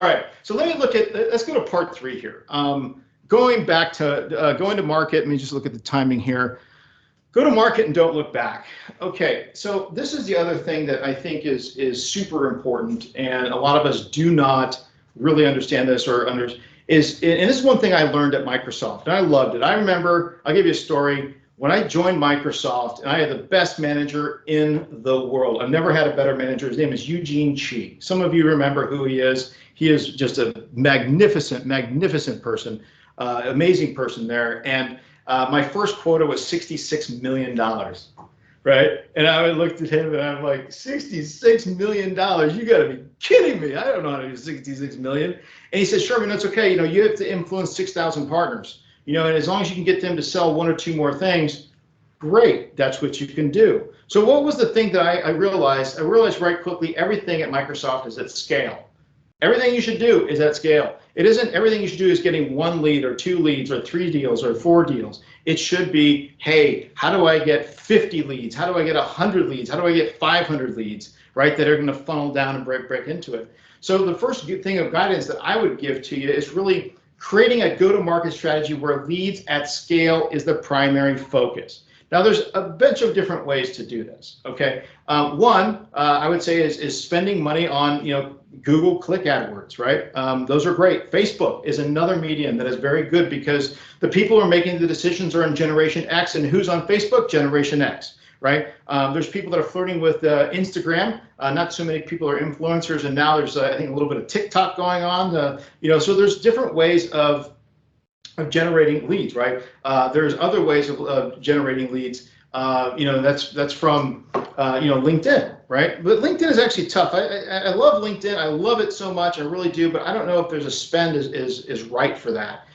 All right, so let me look at, let's go to part 3 here. Going back to going to market, let me just look at the timing here. Go to market and don't look back. Okay, so this is the other thing that I think is super important, and a lot of us do not really understand this and this is one thing I learned at Microsoft, and I loved it. I remember, I'll give you a story. When I joined Microsoft, and I had the best manager in the world. I've never had a better manager. His name is Eugene Chi. Some of you remember who he is. He is just a magnificent, magnificent person, amazing person there. And my first quota was $66 million, right? And I looked at him and I'm like, $66 million? You gotta be kidding me. I don't know how to do 66 million. And he said, Sherman, that's okay. You know, you have to influence 6,000 partners. You know, and as long as you can get them to sell 1 or 2 more things, great, that's what you can do. So what was the thing that I realized? I realized right quickly, everything at Microsoft is at scale. Everything you should do is at scale. It isn't everything you should do is getting 1 lead or 2 leads or 3 deals or 4 deals. It should be, hey, how do I get 50 leads? How do I get 100 leads? How do I get 500 leads, right, that are going to funnel down and break into it? So the first thing of guidance that I would give to you is really creating a go-to-market strategy where leads at scale is the primary focus. Now, there's a bunch of different ways to do this. Okay, one I would say is spending money on Google Click AdWords, right? Those are great. Facebook is another medium that is very good because the people who are making the decisions are in Generation X, and who's on Facebook? Generation X. Right? There's people that are flirting with Instagram. Not so many people are influencers, and now there's I think a little bit of TikTok going on. So there's different ways of generating leads, right? There's other ways of generating leads. That's from LinkedIn, right? But LinkedIn is actually tough. I love LinkedIn. I love it so much. I really do. But I don't know if there's a spend is right for that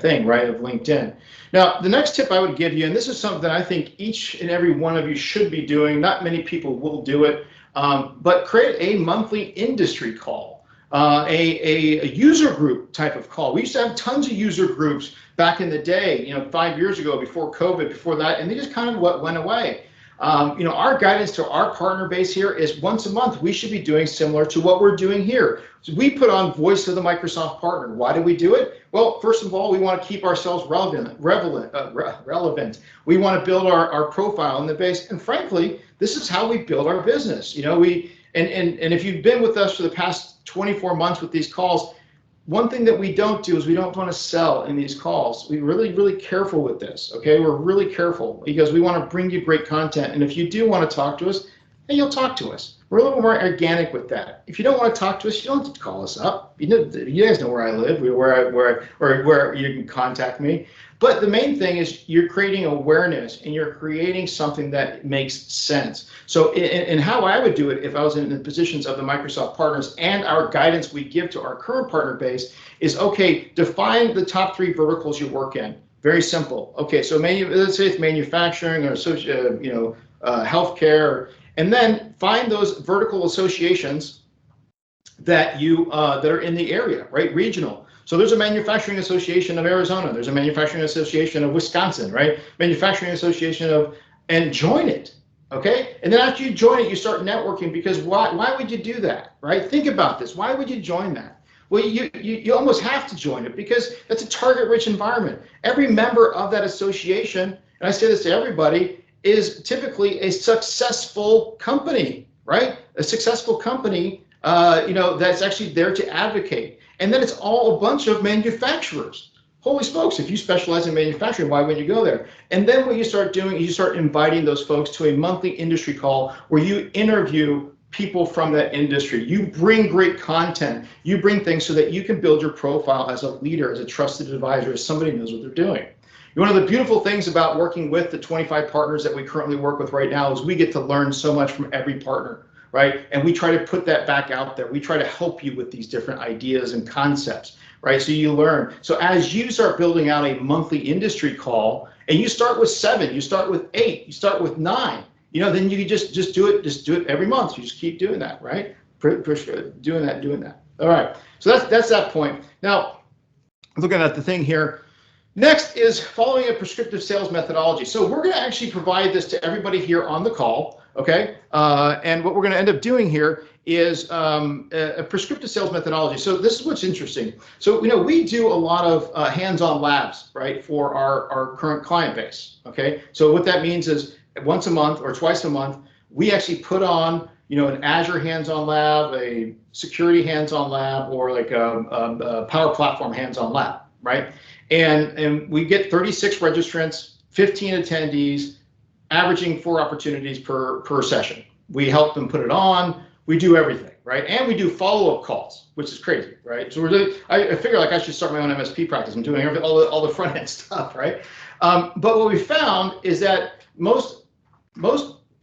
thing, right, of LinkedIn. Now, the next tip I would give you, and this is something that I think each and every one of you should be doing. Not many people will do it, but create a monthly industry call, a user group type of call. We used to have tons of user groups back in the day, 5 years ago, before COVID, before that, and they just kind of went away. Our guidance to our partner base here is once a month. We should be doing similar to what we're doing here. So we put on Voice of the Microsoft Partner. Why do we do it? Well, first of all, we want to keep ourselves relevant. We want to build our profile in the base, and frankly, this is how we build our business. And if you've been with us for the past 24 months with these calls, one thing that we don't do is we don't want to sell in these calls. We're really, really careful with this, okay? We're really careful because we want to bring you great content. And if you do want to talk to us, then you'll talk to us. We're a little more organic with that. If you don't want to talk to us, you don't have to call us up. You guys know where I live, where you can contact me. But the main thing is you're creating awareness and you're creating something that makes sense. So and how I would do it if I was in the positions of the Microsoft partners and our guidance we give to our current partner base is, okay, define the top 3 verticals you work in. Very simple. Okay, so let's say it's manufacturing or healthcare, and then find those vertical associations that that are in the area, right? Regional. So there's a manufacturing association of Arizona. There's a manufacturing association of Wisconsin, right? Manufacturing association and join it, okay? And then after you join it, you start networking, because why would you do that, right? Think about this. Why would you join that? Well, you almost have to join it because that's a target-rich environment. Every member of that association, and I say this to everybody, is typically a successful company, right? A successful company, that's actually there to advocate. And then it's all a bunch of manufacturers. Holy smokes, if you specialize in manufacturing, why wouldn't you go there? And then what you start doing, you start inviting those folks to a monthly industry call where you interview people from that industry. You bring great content. You bring things so that you can build your profile as a leader, as a trusted advisor, as somebody who knows what they're doing. One of the beautiful things about working with the 25 partners that we currently work with right now is we get to learn so much from every partner. Right? And we try to put that back out there. We try to help you with these different ideas and concepts, right? So you learn. So as you start building out a monthly industry call, and you start with 7, you start with 8, you start with 9, then you just do it every month. You just keep doing that, right? Doing that. All right. So that's that point. Now, looking at the thing here. Next is following a prescriptive sales methodology. So we're going to actually provide this to everybody here on the call, okay? And what we're going to end up doing here is a prescriptive sales methodology. So this is what's interesting. So we do a lot of hands-on labs, right, for our current client base. Okay, so what that means is once a month or twice a month, we actually put on an Azure hands-on lab, a security hands-on lab, or like a Power Platform hands-on lab, right? And we get 36 registrants, 15 attendees, averaging 4 opportunities per session. We help them put it on. We do everything, right? And we do follow-up calls, which is crazy, right? So I figure like I should start my own MSP practice. I'm doing all the front end stuff, right? But what we found is that most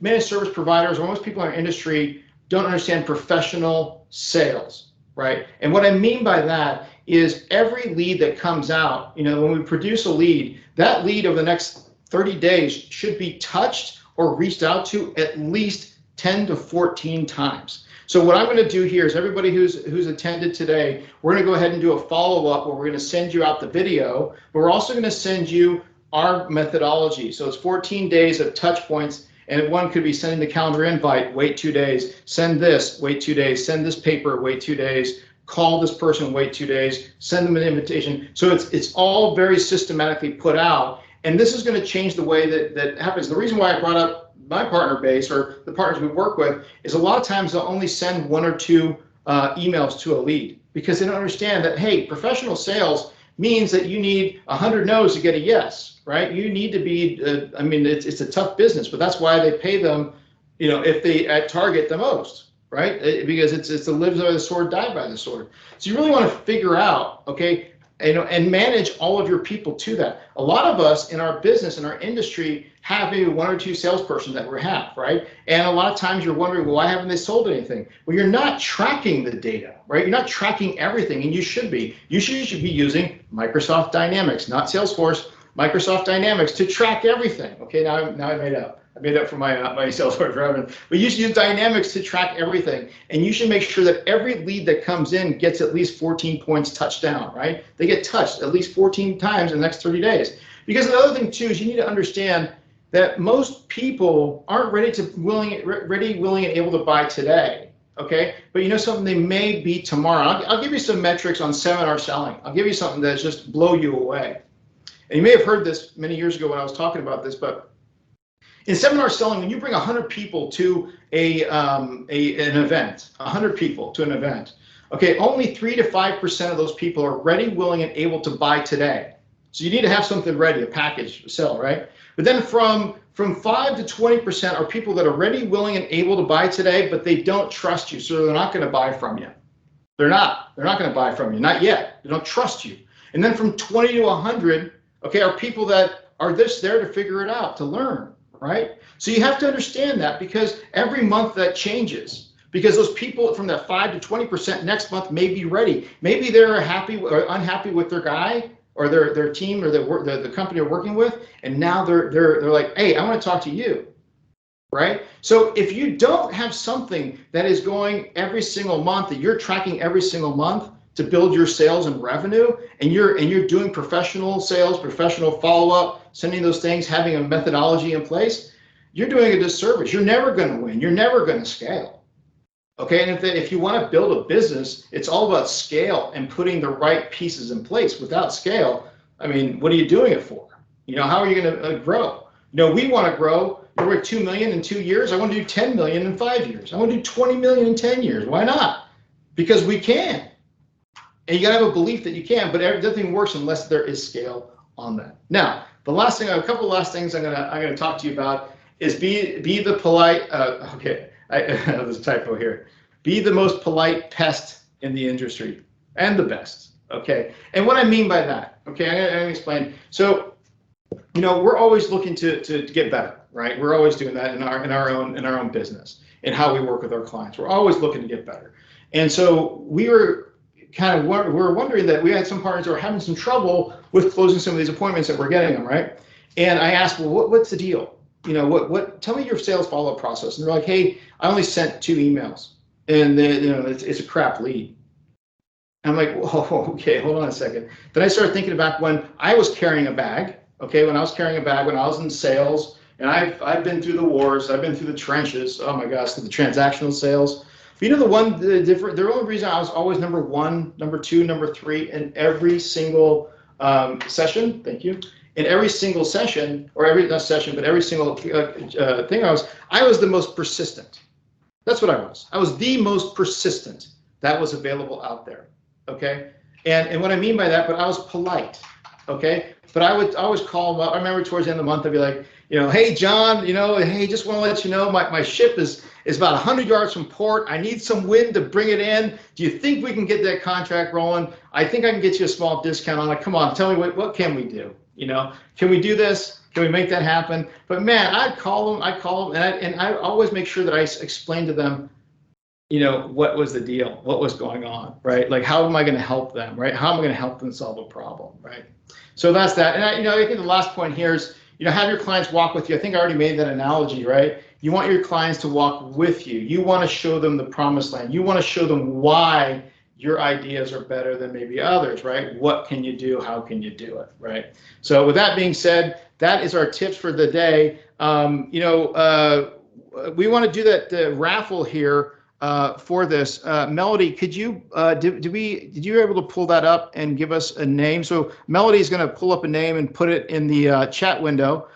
managed service providers or most people in our industry don't understand professional sales, right? And what I mean by that is every lead that comes out, when we produce a lead, that lead over the next 30 days should be touched or reached out to at least 10 to 14 times. So what I'm going to do here is everybody who's attended today, we're going to go ahead and do a follow-up where we're going to send you out the video, but we're also going to send you our methodology. So it's 14 days of touch points, and one could be sending the calendar invite, wait 2 days, send this, wait 2 days, send this paper, wait 2 days, call this person, wait 2 days, send them an invitation. So it's all very systematically put out, and this is going to change the way that happens. The reason why I brought up my partner base or the partners we work with is a lot of times they'll only send 1 or 2 emails to a lead because they don't understand that, hey, professional sales means that you need 100 no's to get a yes, right? You need to be, it's a tough business, but that's why they pay them, if they at target the most, right? Because it's a live by the sword, die by the sword. So you really want to figure out, okay, and manage all of your people to that. A lot of us in our business, in our industry, have maybe 1 or 2 salespersons that we have, right? And a lot of times you're wondering, well, why haven't they sold anything? Well, you're not tracking the data, right? You're not tracking everything, and you should be. You should be using Microsoft Dynamics, not Salesforce, Microsoft Dynamics to track everything. Okay, now I made up. I made up for my Salesforce revenue. But you should use Dynamics to track everything. And you should make sure that every lead that comes in gets at least 14 points touched down, right? They get touched at least 14 times in the next 30 days. Because the other thing too is you need to understand that most people aren't willing and able to buy today. Okay, but something, they may be tomorrow. I'll give you some metrics on seminar selling. I'll give you something that just blow you away. And you may have heard this many years ago when I was talking about this, but in seminar selling, when you bring 100 people to an event, 100 people to an event, okay, only 3 to 5% of those people are ready, willing, and able to buy today. So you need to have something ready, a package to sell, right? But then from 5 to 20% are people that are ready, willing, and able to buy today, but they don't trust you, so they're not going to buy from you. They're not going to buy from you, not yet. They don't trust you. And then from 20 to 100, okay, are people that are just there to figure it out, to learn. Right? So you have to understand that, because every month that changes, because those people from that 5 to 20% next month may be ready. Maybe they're happy or unhappy with their guy or their team or the company they're working with, and now they're like, hey, I want to talk to you, right? So if you don't have something that is going every single month, that you're tracking every single month to build your sales and revenue, and you're doing professional sales, professional follow-up, sending those things, having a methodology in place, you're doing a disservice. You're never going to win. You're never going to scale. Okay, and if you want to build a business, it's all about scale and putting the right pieces in place. Without scale, what are you doing it for? How are you going to grow? We want to grow. We're at 2 million in 2 years. I want to do 10 million in 5 years. I want to do 20 million in 10 years. Why not? Because we can. And you gotta have a belief that you can, but nothing works unless there is scale on that. Now, a couple of last things I'm gonna talk to you about is be the polite. Okay, there's a typo here. Be the most polite pest in the industry and the best. Okay, and what I mean by that. Okay, I'm gonna explain. So, we're always looking to get better, right? We're always doing that in our own business and how we work with our clients. We're always looking to get better, and so we're wondering that we had some partners that were having some trouble with closing some of these appointments that we're getting them, right? And I asked, well, what's the deal? Tell me your sales follow-up process. And they're like, hey, I only sent 2 emails, and it's a crap lead. And I'm like, whoa, okay, hold on a second. Then I started thinking about when I was carrying a bag, okay, when I was in sales, and I've been through the wars, I've been through the trenches, oh my gosh, the transactional sales. But the only reason I was always number 1, number 2, number 3 in every single session. Thank you. In every single session, or not session, but every single thing I was the most persistent. That's what I was. I was the most persistent that was available out there. Okay. And what I mean by that, but I was polite. Okay. But I would always call them up. I remember towards the end of the month, I'd be like, hey, John, hey, just want to let you know my ship is about 100 yards from port. I need some wind to bring it in. Do you think we can get that contract rolling? I think I can get you a small discount on it. Come on, tell me what can we do? Can we do this? Can we make that happen? But man, I'd call them, and I always make sure that I explain to them, what was the deal, what was going on, right? Like, how am I going to help them, right? How am I going to help them solve a problem, right? So that's that. And I think the last point here is, have your clients walk with you. I think I already made that analogy, right? You want your clients to walk with you. You want to show them the promised land. You want to show them why your ideas are better than maybe others, right? What can you do? How can you do it, right? So with that being said, that is our tips for the day. We want to do that raffle here for this. Melody, could you did you able to pull that up and give us a name? So Melody is going to pull up a name and put it in the chat window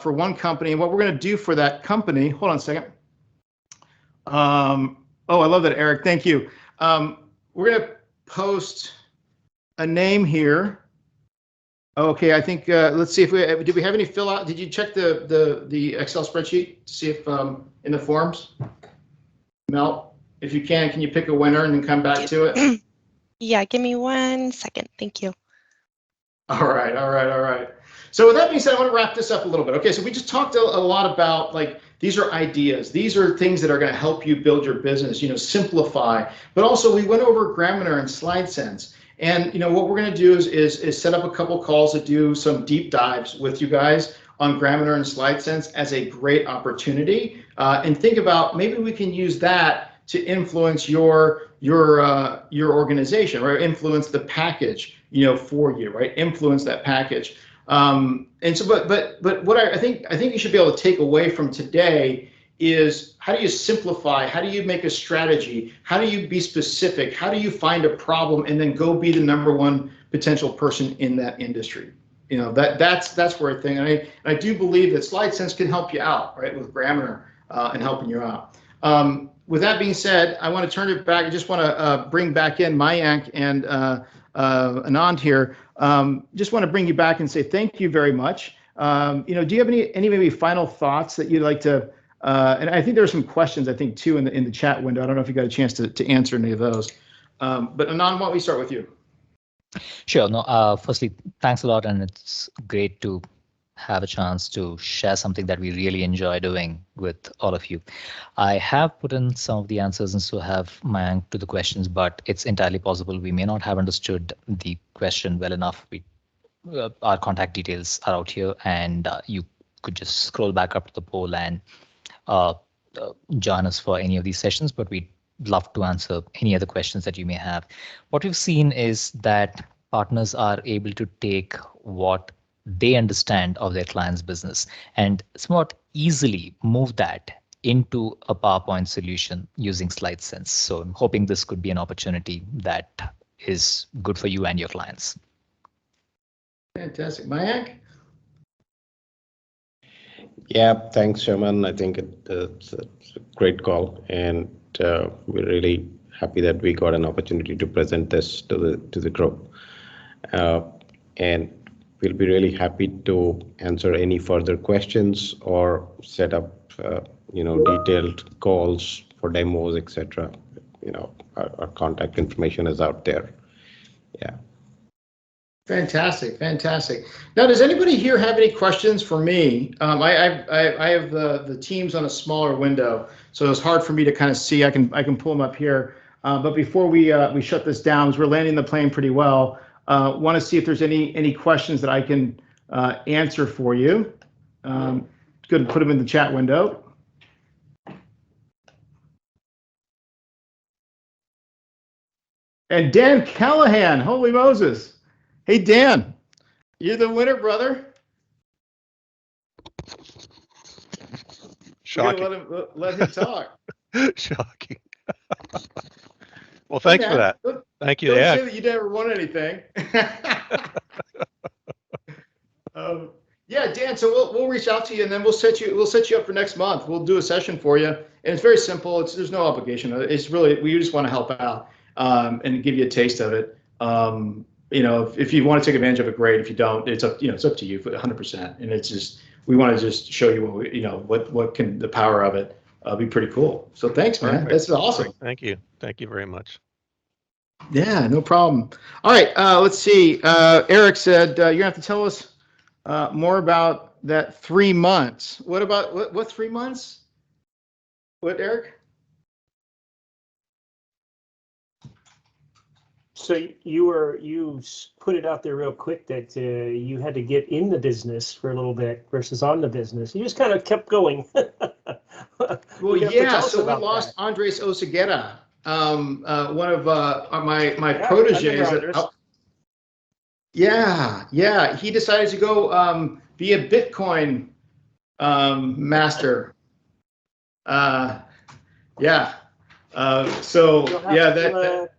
for one company. And what we're going to do for that company, hold on a second. Oh, I love that, Eric. Thank you. We're going to post a name here. Okay, I think let's see if did we have any fill out? Did you check the Excel spreadsheet to see if in the forms? Mel, if you can you pick a winner and then come back to it? Yeah, give me 1 second. Thank you. All right. So with that being said, I want to wrap this up a little bit. Okay, so we just talked a lot about, like, these are ideas. These are things that are going to help you build your business, simplify. But also we went over Graminar and SlideSense. And what we're going to do is set up a couple calls to do some deep dives with you guys on Graminar and SlideSense as a great opportunity. And think about, maybe we can use that to influence your organization, or influence the package, for you, right? Influence that package. And so, but what I think you should be able to take away from today is, how do you simplify? How do you make a strategy? How do you be specific? How do you find a problem and then go be the #1 potential person in that industry? That's where I think, and I do believe that SlideSense can help you out, right, with Graminar and helping you out. With that being said, I want to turn it back. I just want to bring back in Mayank and Anand here. Just want to bring you back and say thank you very much. Do you have any maybe final thoughts that you'd like to? And I think there are some questions, I think, too, in the chat window. I don't know if you got a chance to answer any of those. But Anand, why don't we start with you? Sure. No. Firstly, thanks a lot, and it's great to have a chance to share something that we really enjoy doing with all of you. I have put in some of the answers, and so have Mayank, to the questions, but it's entirely possible we may not have understood the question well enough. Our contact details are out here, and you could just scroll back up to the poll and join us for any of these sessions, but we'd love to answer any other questions that you may have. What we've seen is that partners are able to take what they understand of their client's business and somewhat easily move that into a PowerPoint solution using SlideSense. So I'm hoping this could be an opportunity that is good for you and your clients. Fantastic. Mayank? Yeah, thanks, Sherman. I think it's a great call, and we're really happy that we got an opportunity to present this to the group. And we'll be really happy to answer any further questions or set up detailed calls for demos, etc. Our contact information is out there. Yeah. Fantastic. Now, does anybody here have any questions for me? I have the teams on a smaller window, so it's hard for me to kind of see. I can pull them up here. But before we shut this down, as we're landing the plane pretty well, want to see if there's any questions that I can answer for you. Good, put them in the chat window. And Dan Callahan, holy Moses. Hey, Dan, you're the winner, brother. Shocking. Let him talk. Shocking. Well, thanks Hey, for man, that. Thank you. Don't Yeah. say that you never won anything. Yeah, Dan. So we'll reach out to you, and then we'll set you up for next month. We'll do a session for you, and it's very simple. There's no obligation. It's really, we just want to help out and give you a taste of it. If you want to take advantage of it, great. If you don't, it's up to you 100%. And it's just, we want to just show you what can the power of it be pretty cool. So thanks, man. Perfect. That's awesome. Thank you. Thank you very much. Yeah, no problem. All right, let's see. Eric said you're gonna have to tell us more about that 3 months. What about what 3 months? What, Eric? So you put it out there real quick that you had to get in the business for a little bit versus on the business. You just kind of kept going. Well, You have to yeah. tell us So we about lost that. Andres Oseguera, one of my Yeah, I proteges. remember Andres. Yeah. He decided to go be a Bitcoin master. Yeah. So You'll have yeah, to